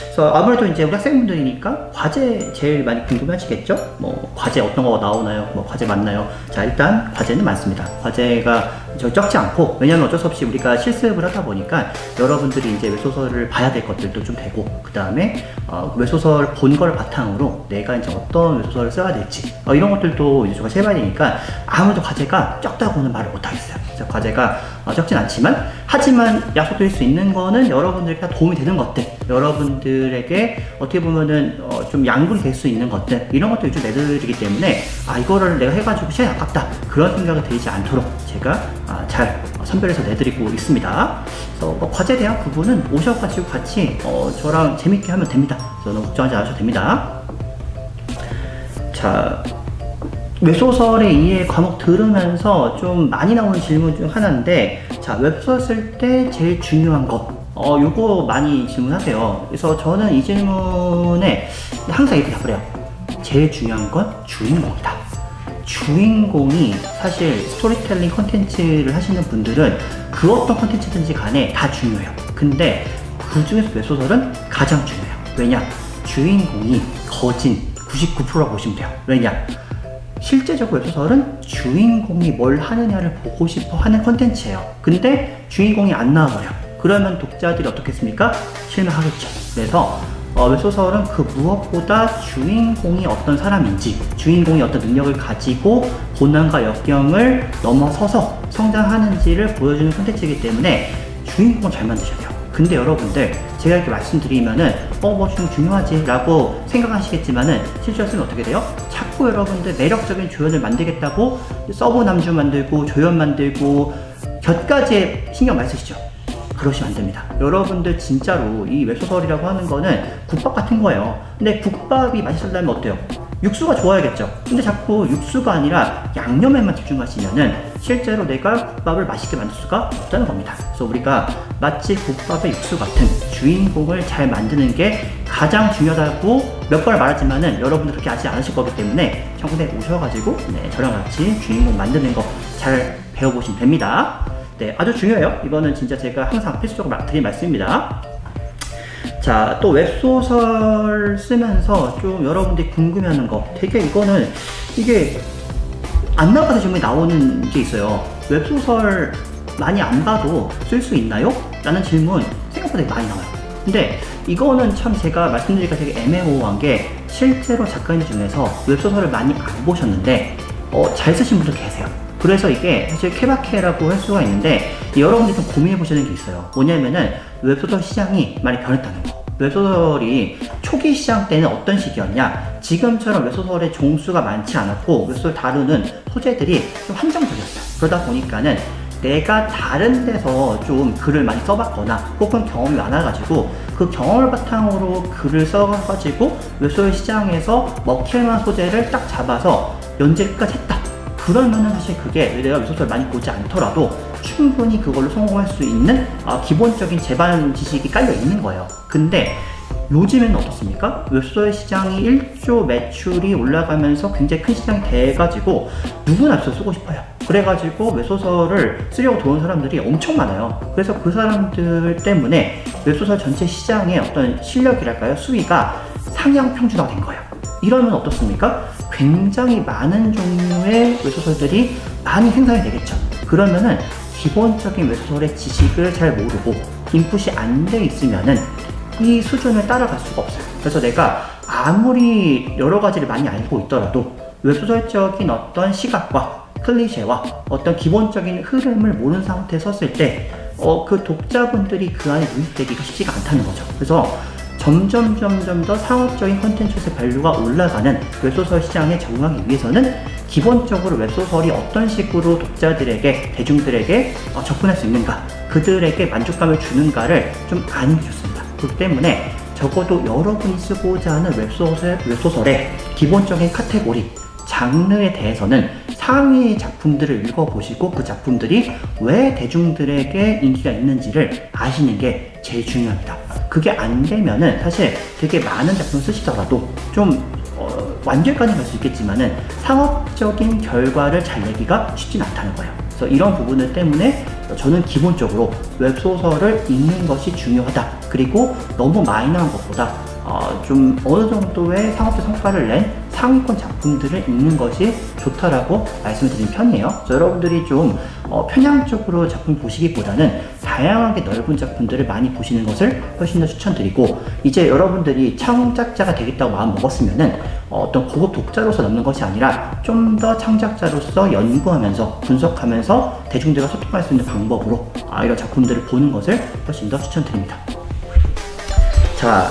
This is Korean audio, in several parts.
그래서 아무래도 이제 우리 학생분들이니까 과제 제일 많이 궁금하시겠죠? 뭐 과제 어떤 거 나오나요? 뭐 과제 많나요? 자, 일단 과제는 많습니다. 과제가 적지 않고, 왜냐면 어쩔 수 없이 우리가 실습을 하다 보니까 여러분들이 이제 웹소설을 봐야 될 것들도 좀 되고, 그 다음에 웹소설 본 걸 바탕으로 내가 이제 어떤 웹소설을 써야 될지 이런 것들도 이제 제가 해봐야 되니까 아무래도 과제가 적다고는 말을 못 하겠어요. 그래서 과제가 적진 않지만, 하지만 약속드릴 수 있는 거는 여러분들께 도움이 되는 것들, 여러분들에게 어떻게 보면은 좀 양분이 될 수 있는 것들, 이런 것들을 좀 내드리기 때문에 이거를 내가 해가지고 시간이 아깝다 그런 생각이 들지 않도록 제가 잘 선별해서 내드리고 있습니다. 그래서 과제에 대한 부분은 오셔가지고 같이 저랑 재밌게 하면 됩니다. 저는 걱정하지 않으셔도 됩니다. 자, 웹소설의 이해 과목 들으면서 좀 많이 나오는 질문 중 하나인데, 자, 웹소설 쓸 때 제일 중요한 것, 요거 많이 질문하세요. 그래서 저는 이 질문에 항상 이렇게 답을 해요. 제일 중요한 건 주인공이다. 주인공이, 사실 스토리텔링 컨텐츠를 하시는 분들은 그 어떤 컨텐츠든지 간에 다 중요해요. 근데 그 중에서 웹소설은 가장 중요해요. 왜냐? 주인공이 거진 99%라고 보시면 돼요. 왜냐? 실제적으로 웹소설은 주인공이 뭘 하느냐를 보고 싶어 하는 컨텐츠예요. 근데 주인공이 안 나와요. 그러면 독자들이 어떻겠습니까? 실망하겠죠. 그래서 웹소설은 그 무엇보다 주인공이 어떤 사람인지, 주인공이 어떤 능력을 가지고 고난과 역경을 넘어서서 성장하는지를 보여주는 콘텐츠이기 때문에 주인공을 잘 만드셔야 돼요. 근데 여러분들, 제가 이렇게 말씀드리면은 뭐 좀 중요하지 라고 생각하시겠지만은, 실제로 쓰면 어떻게 돼요? 자꾸 여러분들 매력적인 조연을 만들겠다고 서브 남주 만들고 조연 만들고 곁가지에 신경 많이 쓰시죠? 그러시면 안 됩니다. 여러분들 진짜로 이 웹소설이라고 하는 거는 국밥 같은 거예요. 근데 국밥이 맛있으려면 어때요? 육수가 좋아야겠죠. 근데 자꾸 육수가 아니라 양념에만 집중하시면은 실제로 내가 국밥을 맛있게 만들 수가 없다는 겁니다. 그래서 우리가 마치 국밥의 육수 같은 주인공을 잘 만드는 게 가장 중요하다고 몇 번을 말하지만은 여러분들 그렇게 하지 않으실 거기 때문에 청구대 오셔가지고 저랑 같이 주인공 만드는 거 잘 배워보시면 됩니다. 네, 아주 중요해요. 이거는 진짜 제가 항상 필수적으로 드린 말씀입니다. 자, 또 웹소설 쓰면서 좀 여러분들이 궁금해하는 거, 되게 이거는 이게 안 나가서 질문이 나오는 게 있어요. 웹소설 많이 안 봐도 쓸 수 있나요? 라는 질문 생각보다 많이 나와요. 근데 이거는 참 제가 말씀드리기가 되게 애매모호한 게, 실제로 작가님 중에서 웹소설을 많이 안 보셨는데 잘 쓰신 분도 계세요. 그래서 이게 사실 케바케라고 할 수가 있는데, 여러분들이 좀 고민해 보시는 게 있어요. 뭐냐면은 웹소설 시장이 많이 변했다는 거. 웹소설이 초기 시장 때는 어떤 시기였냐? 지금처럼 웹소설의 종수가 많지 않았고 웹소설 다루는 소재들이 좀 한정적이었어요. 그러다 보니까는 내가 다른 데서 좀 글을 많이 써봤거나 혹은 경험이 많아가지고 그 경험을 바탕으로 글을 써가지고 웹소설 시장에서 먹힐만한 소재를 딱 잡아서 연재를 끝까지 했다. 그러면은 사실 그게 내가 웹소설 많이 보지 않더라도 충분히 그걸로 성공할 수 있는 기본적인 제반 지식이 깔려 있는 거예요. 근데 요즘에는 어떻습니까? 웹소설 시장이 1조 매출이 올라가면서 굉장히 큰 시장이 돼가지고 누구나 웹소설 쓰고 싶어요. 그래가지고 웹소설을 쓰려고 들어오는 사람들이 엄청 많아요. 그래서 그 사람들 때문에 웹소설 전체 시장의 어떤 실력이랄까요? 수위가 상향 평준화가 된 거예요. 이러면 어떻습니까? 굉장히 많은 종류의 웹소설들이 많이 생산이 되겠죠. 그러면은 기본적인 웹소설의 지식을 잘 모르고 인풋이 안 돼 있으면은 이 수준을 따라갈 수가 없어요. 그래서 내가 아무리 여러 가지를 많이 알고 있더라도 웹소설적인 어떤 시각과 클리셰와 어떤 기본적인 흐름을 모르는 상태에서 썼을 때 그 독자분들이 그 안에 유입되기가 쉽지가 않다는 거죠. 그래서 점점 더 상업적인 컨텐츠의 밸류가 올라가는 웹소설 시장에 적응하기 위해서는 기본적으로 웹소설이 어떤 식으로 독자들에게, 대중들에게 접근할 수 있는가, 그들에게 만족감을 주는가를 좀 아는 게 좋습니다. 그렇기 때문에 적어도 여러분이 쓰고자 하는 웹소설의 기본적인 카테고리, 장르에 대해서는 상위의 작품들을 읽어보시고 그 작품들이 왜 대중들에게 인기가 있는지를 아시는 게 제일 중요합니다. 그게 안 되면은 사실 되게 많은 작품을 쓰시더라도 좀 완결까지 갈 수 있겠지만은 상업적인 결과를 잘 내기가 쉽진 않다는 거예요. 그래서 이런 부분들 때문에 저는 기본적으로 웹소설을 읽는 것이 중요하다. 그리고 너무 마이너한 것보다 좀 어느 정도의 상업적 성과를 낸 상위권 작품들을 읽는 것이 좋다라고 말씀을 드린 편이에요. 그래서 여러분들이 좀 편향적으로 작품 보시기보다는 다양하게 넓은 작품들을 많이 보시는 것을 훨씬 더 추천드리고, 이제 여러분들이 창작자가 되겠다고 마음 먹었으면은 어떤 고급 독자로서 남는 것이 아니라 좀 더 창작자로서 연구하면서 분석하면서 대중들과 소통할 수 있는 방법으로 이런 작품들을 보는 것을 훨씬 더 추천드립니다. 자,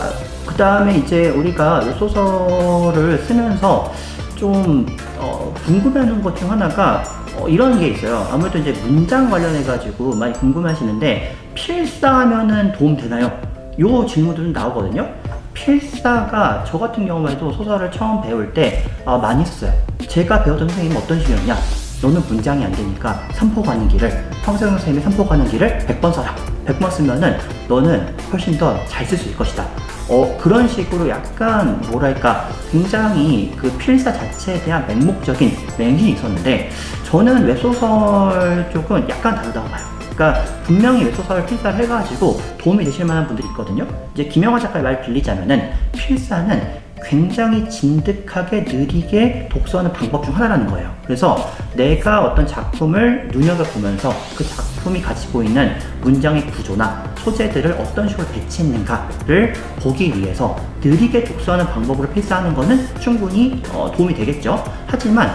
그 다음에 이제 우리가 웹소설을 쓰면서 좀 궁금해하는 것 중 하나가 이런 게 있어요. 아무래도 이제 문장 관련해 가지고 많이 궁금하시는데, 필사하면은 도움 되나요? 요 질문들은 나오거든요. 필사가 저 같은 경우만 해도 소설을 처음 배울 때 많이 했어요. 제가 배웠던 선생님은 어떤 식이었냐, 너는 문장이 안 되니까 3포 가는 길을, 황세영 선생님이 3포 가는 길을 100번 써라. 100번 쓰면은 너는 훨씬 더 잘 쓸 수 있을 것이다. 그런 식으로 약간 뭐랄까, 굉장히 그 필사 자체에 대한 맹목적인 맹신이 있었는데, 저는 웹소설 쪽은 약간 다르다고 봐요. 그러니까 분명히 웹소설 필사를 해가지고 도움이 되실 만한 분들이 있거든요. 이제 김영하 작가의 말 빌리자면은 필사는 굉장히 진득하게 느리게 독서하는 방법 중 하나라는 거예요. 그래서 내가 어떤 작품을 눈여겨보면서 그 작품이 가지고 있는 문장의 구조나 소재들을 어떤 식으로 배치했는가를 보기 위해서 느리게 독서하는 방법으로 필사하는 것은 충분히 도움이 되겠죠. 하지만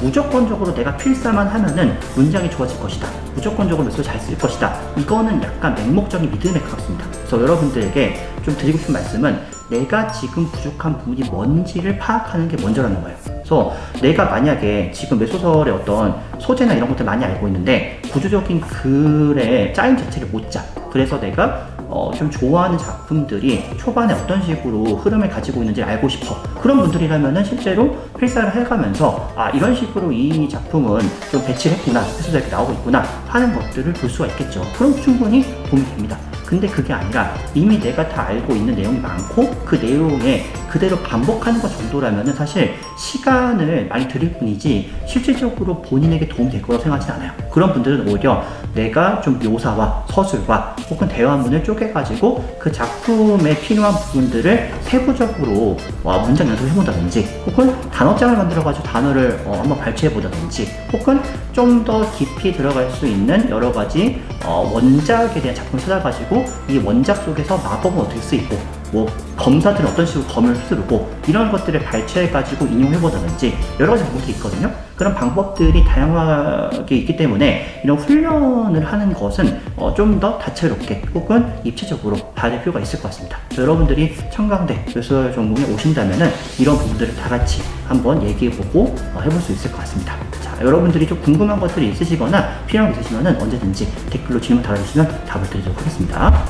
무조건적으로 내가 필사만 하면은 문장이 좋아질 것이다, 무조건적으로 웹소설 잘 쓸 것이다, 이거는 약간 맹목적인 믿음에 가깝습니다. 그래서 여러분들에게 좀 드리고 싶은 말씀은, 내가 지금 부족한 부분이 뭔지를 파악하는 게 먼저라는 거예요. 그래서 내가 만약에 지금 웹소설의 어떤 소재나 이런 것들 많이 알고 있는데 구조적인 글의 짜임 자체를 못 짜. 그래서 내가 좀 좋아하는 작품들이 초반에 어떤 식으로 흐름을 가지고 있는지 알고 싶어. 그런 분들이라면은 실제로 필사를 해가면서 이런 식으로 이 작품은 좀 배치를 했구나, 해서 이렇게 나오고 있구나 하는 것들을 볼 수가 있겠죠. 그럼 충분히 도움이 됩니다. 근데 그게 아니라 이미 내가 다 알고 있는 내용이 많고 그 내용에 그대로 반복하는 것 정도라면은 사실 시간을 많이 들일 뿐이지 실질적으로 본인에게 도움이 될 거라고 생각하진 않아요. 그런 분들은 오히려 내가 좀 묘사와 서술과 혹은 대화문을 쪼개가지고 그 작품에 필요한 부분들을 세부적으로 문장 연습을 해본다든지, 혹은 단어장을 만들어가지고 단어를 한번 발췌해보다든지, 혹은 좀 더 깊이 들어갈 수 있는 여러 가지 원작에 대한 작품을 찾아가지고 이 원작 속에서 마법은 어떻게 쓰이고, 뭐 검사들은 어떤 식으로 검을 휘두르고, 이런 것들을 발췌해가지고 인용해보다든지 여러 가지 방법들이 있거든요. 그런 방법들이 다양하게 있기 때문에 이런 훈련을 하는 것은 좀 더 다채롭게 혹은 입체적으로 봐야 될 필요가 있을 것 같습니다. 여러분들이 청강대 웹소설 전공에 오신다면은 이런 부분들을 다 같이 한번 얘기해보고 해볼 수 있을 것 같습니다. 자, 여러분들이 좀 궁금한 것들이 있으시거나 필요한 게 있으시면은 언제든지 댓글로 질문 달아주시면 답을 드리도록 하겠습니다.